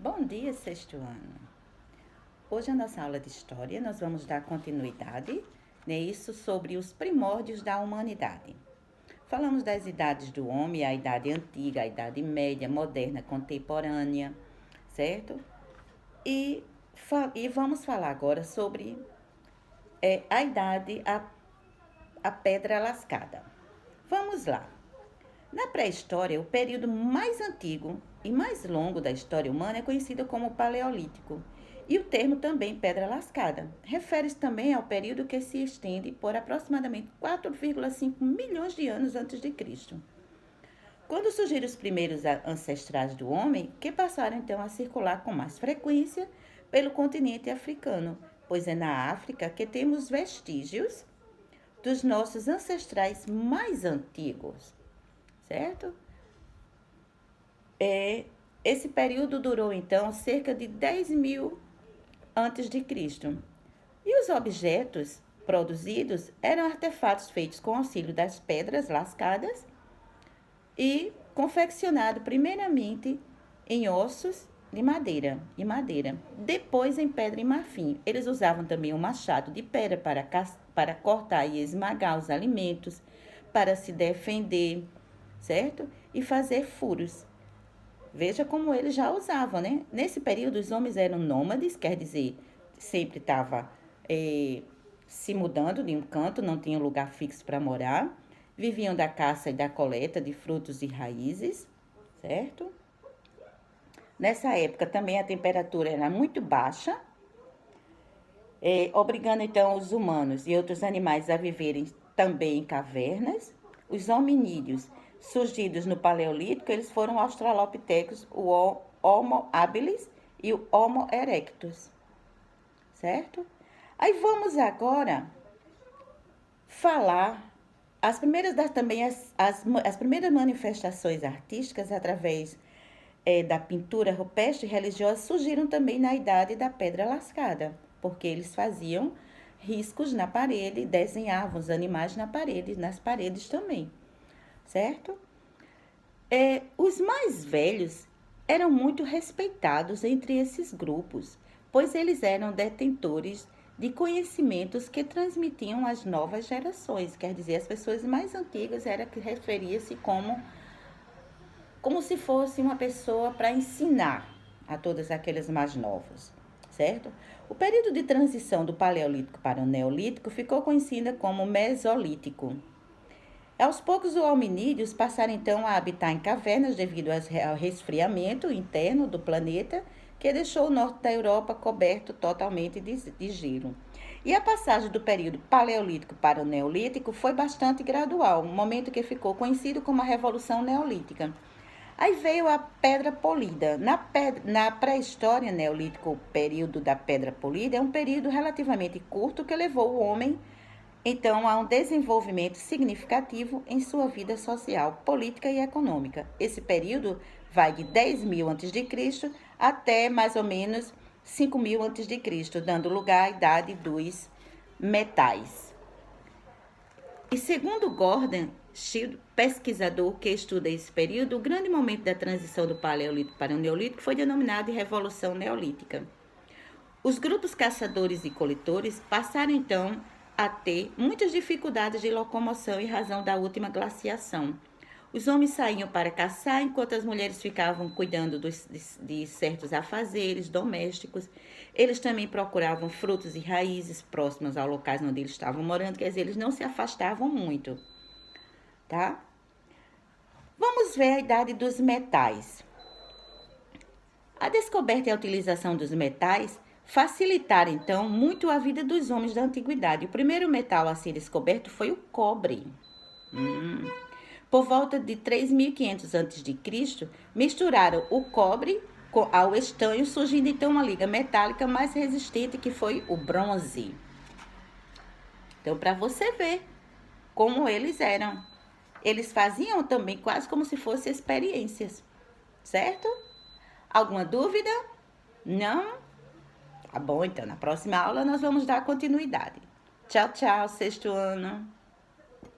Bom dia, sexto ano. Hoje, na nossa aula de História, nós vamos dar continuidade nisso sobre os primórdios da humanidade. Falamos das idades do homem, a idade antiga, a idade média, moderna, contemporânea, certo? E vamos falar agora sobre a idade, a pedra lascada. Vamos lá. Na pré-história, o período mais antigo e mais longo da história humana é conhecido como Paleolítico, e o termo também pedra lascada. Refere-se também ao período que se estende por aproximadamente 4,5 milhões de anos antes de Cristo. Quando surgiram os primeiros ancestrais do homem, que passaram então a circular com mais frequência pelo continente africano, pois é na África que temos vestígios dos nossos ancestrais mais antigos, certo? Esse período durou então cerca de 10.000 antes de Cristo. E os objetos produzidos eram artefatos feitos com auxílio das pedras lascadas e confeccionado primeiramente em ossos de madeira e madeira, depois em pedra e marfim. Eles usavam também um machado de pedra para cortar e esmagar os alimentos, para se defender, certo? E fazer furos. Veja como eles já usavam, né? Nesse período, os homens eram nômades, quer dizer, sempre estava se mudando de um canto, não tinham lugar fixo para morar. Viviam da caça e da coleta de frutos e raízes, certo? Nessa época também a temperatura era muito baixa, obrigando então os humanos e outros animais a viverem também em cavernas. Os hominídeos surgidos no Paleolítico, eles foram o Australopithecus, o Homo habilis e o Homo erectus, certo? Aí vamos agora falar as primeiras as primeiras manifestações artísticas através da pintura rupestre e religiosa surgiram também na idade da pedra lascada, porque eles faziam riscos na parede, desenhavam os animais na parede, nas paredes também, certo? Os mais velhos eram muito respeitados entre esses grupos, pois eles eram detentores de conhecimentos que transmitiam às novas gerações. Quer dizer, as pessoas mais antigas era que referia-se como se fosse uma pessoa para ensinar a todos aqueles mais novos, certo? O período de transição do Paleolítico para o Neolítico ficou conhecido como Mesolítico. Aos poucos, os hominídeos passaram então a habitar em cavernas devido ao resfriamento interno do planeta, que deixou o norte da Europa coberto totalmente de gelo. E a passagem do período Paleolítico para o Neolítico foi bastante gradual, um momento que ficou conhecido como a Revolução Neolítica. Aí veio a pedra polida. Na pré-história, Neolítico, o período da pedra polida é um período relativamente curto que levou o homem então a um desenvolvimento significativo em sua vida social, política e econômica. Esse período vai de 10.000 a.C. até mais ou menos 5.000 a.C., dando lugar à idade dos metais. E segundo Gordon Schild, pesquisador que estuda esse período, o grande momento da transição do Paleolítico para o Neolítico foi denominado de Revolução Neolítica. Os grupos caçadores e coletores passaram então a ter muitas dificuldades de locomoção em razão da última glaciação. Os homens saíam para caçar, enquanto as mulheres ficavam cuidando de certos afazeres domésticos. Eles também procuravam frutos e raízes próximos ao locais onde eles estavam morando, quer dizer, eles não se afastavam muito, tá? Vamos ver a idade dos metais. A descoberta e a utilização dos metais facilitaram, então, muito a vida dos homens da antiguidade. O primeiro metal a ser descoberto foi o cobre. Por volta de 3.500 a.C., misturaram o cobre ao estanho, surgindo então uma liga metálica mais resistente, que foi o bronze. Então, para você ver como eles eram. Eles faziam também quase como se fossem experiências, certo? Alguma dúvida? Não? Tá bom, então na próxima aula nós vamos dar continuidade. Tchau, tchau, sexto ano.